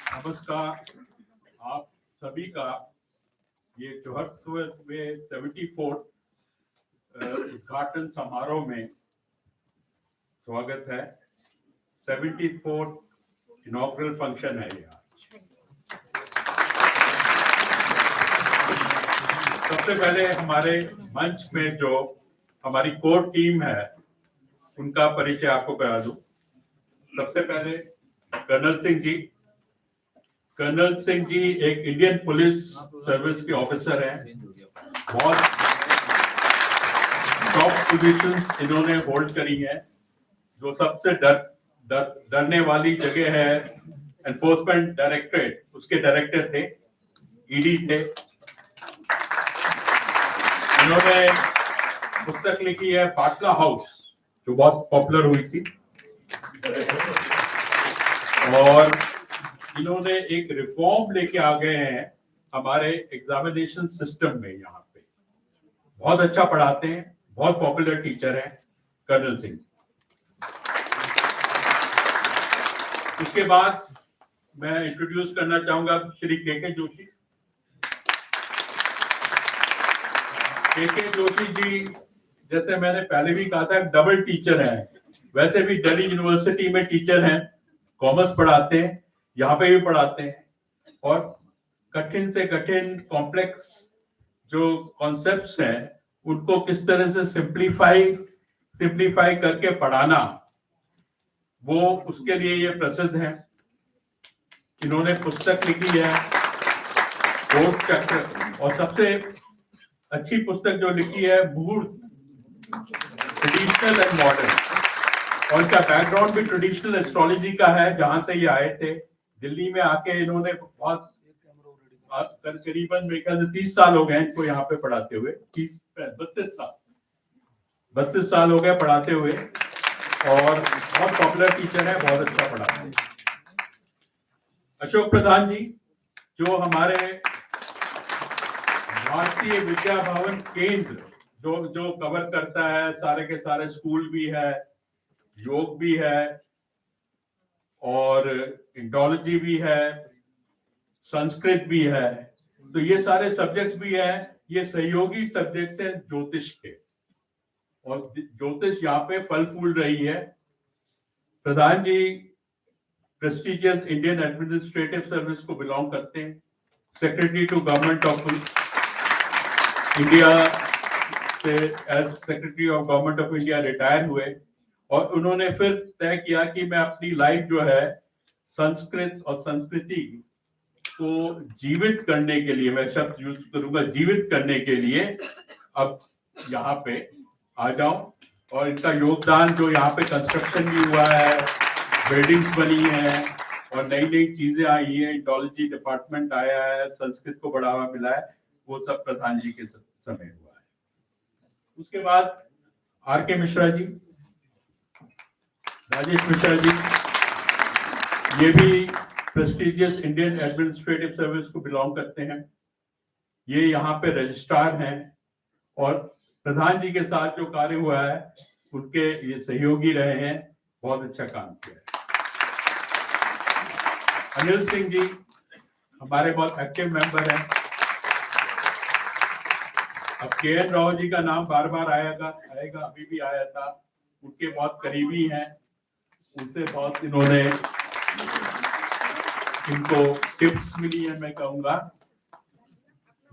नमस्कार आप सभी का ये 74वें 74th उद्घाटन समारोह में स्वागत है। 74th इनॉग्रल फंक्शन है ये आज। सबसे पहले हमारे मंच में जो हमारी कोर टीम है उनका परिचय आपको करा दूं। सबसे पहले कर्नल सिंह जी एक इंडियन पुलिस सर्विस के ऑफिसर हैं। बहुत टॉप पोजीशंस इन्होंने होल्ड करी हैं। जो सबसे डरने वाली जगह है एनफोर्समेंट डायरेक्टरेट, उसके डायरेक्टर थे, ईडी थे। इन्होंने पुस्तक लिखी है पाटला हाउस, जो बहुत पॉपुलर हुई थी, और इन्होंने एक रिफॉर्म लेके आ गए हैं हमारे एग्जामिनेशन सिस्टम में। यहाँ पे बहुत अच्छा पढ़ाते हैं, बहुत पॉपुलर टीचर हैं कर्नल सिंह। उसके बाद मैं इंट्रोड्यूस करना चाहूंगा श्री के जोशी। के जोशी जी, जैसे मैंने पहले भी कहा था, डबल टीचर हैं। वैसे भी दिल्ली यूनिवर्सिटी में टीचर हैं, कॉमर्स पढ़ाते हैं, यहाँ पे भी पढ़ाते हैं, और कठिन से कठिन कॉम्प्लेक्स जो कॉन्सेप्ट्स हैं उनको किस तरह से सिंप्लीफाई करके पढ़ाना, वो उसके लिए ये प्रसिद्ध है। इन्होंने पुस्तक लिखी है फोर्थ चैप्टर, और सबसे अच्छी पुस्तक जो लिखी है मुहूर्त, ट्रेडिशनल एंड मॉडर्न, और इनका बैकग्राउंड भी ट्रेडिशनल एस्ट्रोलॉजी का है, जहां से ये आए थे। दिल्ली में आके इन्होंने बहुत करीबन मेरे ख्याल से 30 साल हो गए इनको यहाँ पे पढ़ाते हुए। 32 साल हो गए पढ़ाते हुए, और बहुत पॉपुलर टीचर है, बहुत अच्छा पढ़ाते हैं। अशोक प्रधान जी, जो हमारे भारतीय विद्या भवन केंद्र जो कवर करता है, सारे के सारे स्कूल भी है, योग भी है, और इंडोलॉजी भी है, संस्कृत भी है, तो ये सारे सब्जेक्ट्स भी है। ये सहयोगी सब्जेक्ट्स हैं ज्योतिष के, और ज्योतिष यहाँ पे फल फूल रही है। Pradhan ji prestigious Indian administrative service को बिलोंग करते हैं। Secretary to government of India से as secretary of government of India retire हुए, और उन्होंने फिर तय किया कि मैं अपनी लाइफ जो है संस्कृत और संस्कृति को जीवित करने के लिए, मैं शब्द यूज करूंगा, जीवित करने के लिए अब यहाँ पे आ जाऊं। और इनका योगदान जो यहाँ पे कंस्ट्रक्शन भी हुआ है, बिल्डिंग्स बनी है, और नई नई चीजें आई है, इंडोलॉजी डिपार्टमेंट आया है, संस्कृत को बढ़ावा मिला है, वो सब प्रधान जी के समय हुआ है। उसके बाद आर के मिश्रा जी, राजेश मिश्रा जी, ये भी प्रेस्टिजियस इंडियन एडमिनिस्ट्रेटिव सर्विस को बिलोंग करते हैं। ये यहाँ पे रजिस्ट्रार हैं, और प्रधान जी के साथ जो कार्य हुआ है उनके ये सहयोगी रहे हैं, बहुत अच्छा काम किया है। अनिल सिंह जी हमारे बहुत एक्टिव मेंबर हैं। अब के.एन. राव जी का नाम बार बार आएगा, अभी भी आया था। उनके बहुत करीबी हैं, उनसे बहुत इन्होंने इनको टिप्स मिली है, मैं कहूंगा।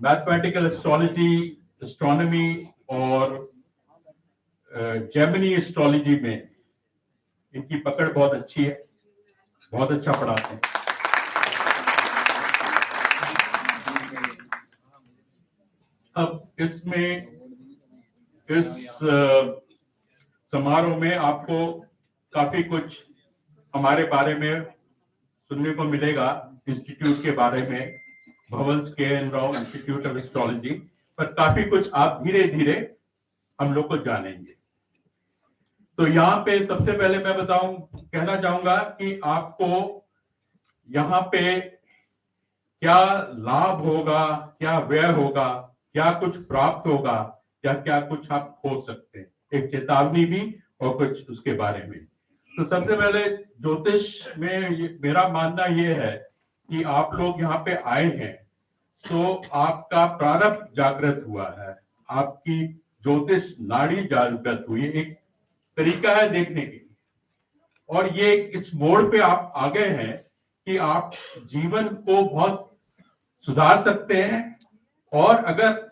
मैथमेटिकल एस्ट्रोलॉजी, एस्ट्रोनॉमी और जेमिनी एस्ट्रोलॉजी में इनकी पकड़ बहुत अच्छी है, बहुत अच्छा पढ़ाते हैं। अब इस समारोह में आपको काफी कुछ हमारे बारे में सुनने को मिलेगा, इंस्टीट्यूट के बारे में, Bhavan's K N. Rao institute of astrology, पर काफी कुछ आप धीरे धीरे हम लोग को जानेंगे। तो यहाँ पे सबसे पहले मैं कहना चाहूंगा कि आपको यहाँ पे क्या लाभ होगा, क्या व्यय होगा, क्या कुछ प्राप्त होगा, क्या कुछ आप खो सकते हैं, एक चेतावनी भी और कुछ उसके बारे में। तो सबसे पहले ज्योतिष में मेरा मानना यह है कि आप लोग यहाँ पे आए हैं तो आपका प्रारब्ध जागृत हुआ है, आपकी ज्योतिष नाड़ी जागृत हुई, एक तरीका है देखने के लिए। और ये इस मोड़ पे आप आ गए हैं कि आप जीवन को बहुत सुधार सकते हैं, और अगर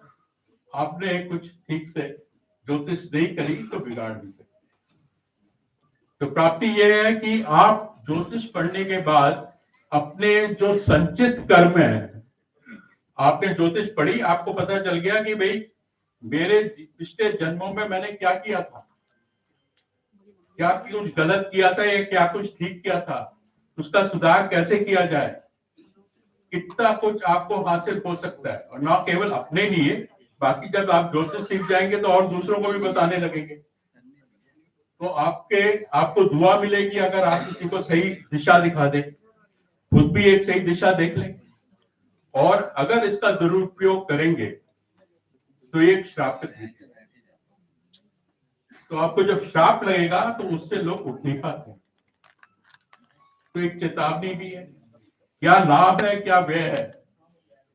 आपने कुछ ठीक से ज्योतिष नहीं करी तो बिगाड़ भी सकते हैं। तो प्राप्ति यह है कि आप ज्योतिष पढ़ने के बाद अपने जो संचित कर्म है, आपने ज्योतिष पढ़ी, आपको पता चल गया कि भाई मेरे पिछले जन्मों में मैंने क्या किया था, क्या कुछ गलत किया था या क्या कुछ ठीक किया था, उसका सुधार कैसे किया जाए, कितना कुछ आपको हासिल हो सकता है। और ना केवल अपने लिए, बाकी जब आप ज्योतिष सीख जाएंगे तो और दूसरों को भी बताने लगेंगे, तो आपको दुआ मिलेगी अगर आप किसी को सही दिशा दिखा दे, खुद भी एक सही दिशा देख लें। और अगर इसका दुरुपयोग करेंगे तो एक श्राप है। तो आपको जब श्राप लगेगा तो उससे लोग उठ नहीं पाते। तो एक चेतावनी भी है, क्या लाभ है क्या व्यय है।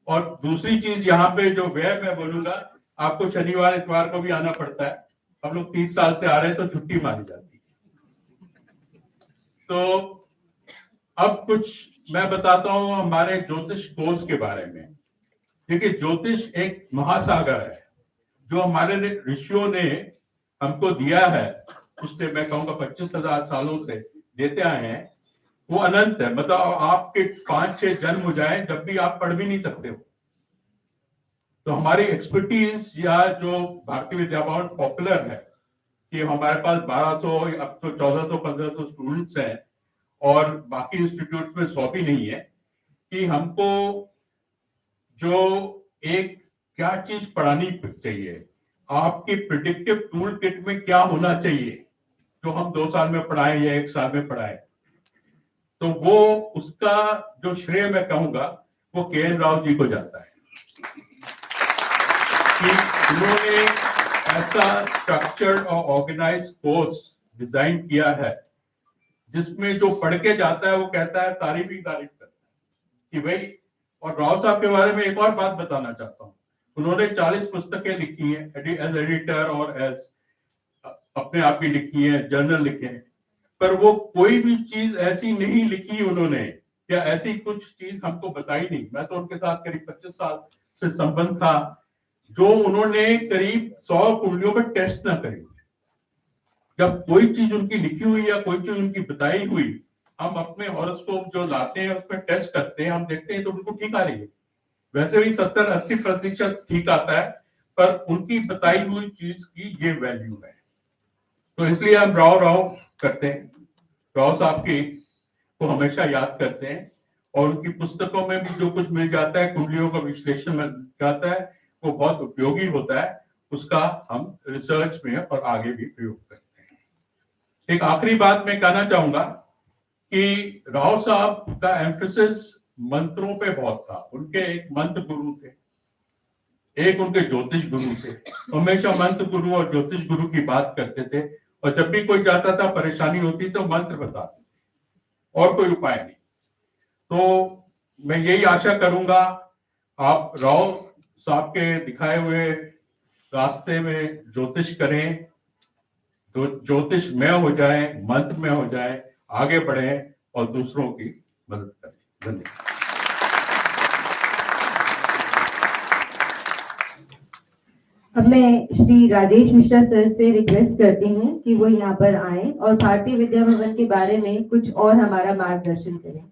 और दूसरी चीज यहाँ पे जो व्यय मैं बोलूंगा, आपको शनिवार इतवार को भी आना पड़ता है। हम लोग 30 साल से आ रहे हैं तो छुट्टी मानी जाती है। तो अब कुछ मैं बताता हूं हमारे ज्योतिष कोर्स के बारे में। देखिए, ज्योतिष एक महासागर है जो हमारे ऋषियों ने हमको दिया है, पिछले मैं कहूंगा 25,000 सालों से देते आए हैं। वो अनंत है, मतलब आपके 5-6 जन्म हो जाए जब भी आप पढ़ भी नहीं सकते हो। तो हमारी एक्सपर्टीज या जो भारतीय विद्या भवन पॉपुलर है कि हमारे पास 1200 अब तो 1400-1500 स्टूडेंट्स हैं, और बाकी इंस्टीट्यूट में 100 भी नहीं है, कि हमको जो एक क्या चीज पढ़ानी चाहिए, आपकी प्रिडिक्टिव टूल किट में क्या होना चाहिए जो हम 2 साल में पढ़ाएं या 1 साल में पढ़ाएं। तो वो उसका जो श्रेय मैं कहूंगा वो के.एन. राव जी को जाता है कि उन्होंने ऐसा स्ट्रक्चर्ड और ऑर्गेनाइज्ड कोर्स डिजाइन किया है जिसमें जो पढ़ के जाता है वो कहता है, तारीफ ही तारीफ करता है कि भाई। और राव साहब के बारे में एक और बात बताना चाहता हूँ, उन्होंने 40 पुस्तकें लिखी हैं एज एडिटर और एज अपने आप भी लिखी है, जर्नल लिखे हैं, पर वो कोई भी चीज ऐसी नहीं लिखी उन्होंने, या ऐसी कुछ चीज हमको बताई नहीं। मैं तो उनके साथ करीब 25 साल से संबंध था, जो उन्होंने करीब 100 कुंडलियों पर टेस्ट ना करी। जब कोई चीज उनकी लिखी हुई या कोई चीज उनकी बताई हुई, हम अपने हॉरोस्कोप जो लाते हैं उसमें टेस्ट करते हैं, हम देखते हैं तो उनको ठीक आ रही है। वैसे भी 70-80% ठीक आता है, पर उनकी बताई हुई चीज की ये वैल्यू है। तो इसलिए हम राव करते हैं, राव साहब की को हमेशा याद करते हैं, और उनकी पुस्तकों में भी जो कुछ मिल जाता है, कुंडलियों का विश्लेषण मिल जाता है, वो बहुत उपयोगी होता है। उसका हम रिसर्च में और आगे भी प्रयोग करते हैं। एक आखिरी बात मैं कहना चाहूंगा कि राव साहब का एम्फेसिस मंत्रों पे बहुत था। उनके एक मंत्र गुरु थे, एक उनके ज्योतिष गुरु थे, हमेशा मंत्र गुरु और ज्योतिष गुरु की बात करते थे। और जब भी कोई जाता था, परेशानी होती तो मंत्र बताते, और कोई उपाय नहीं। तो मैं यही आशा करूंगा आप राव साहब के दिखाए हुए रास्ते में ज्योतिष करें, तो ज्योतिष में हो जाए, मंत्र में हो जाए, आगे बढ़े और दूसरों की मदद करें। धन्यवाद। अब मैं श्री राजेश मिश्रा सर से रिक्वेस्ट करती हूँ कि वो यहाँ पर आए और भारतीय विद्या भवन के बारे में कुछ और हमारा मार्गदर्शन करें।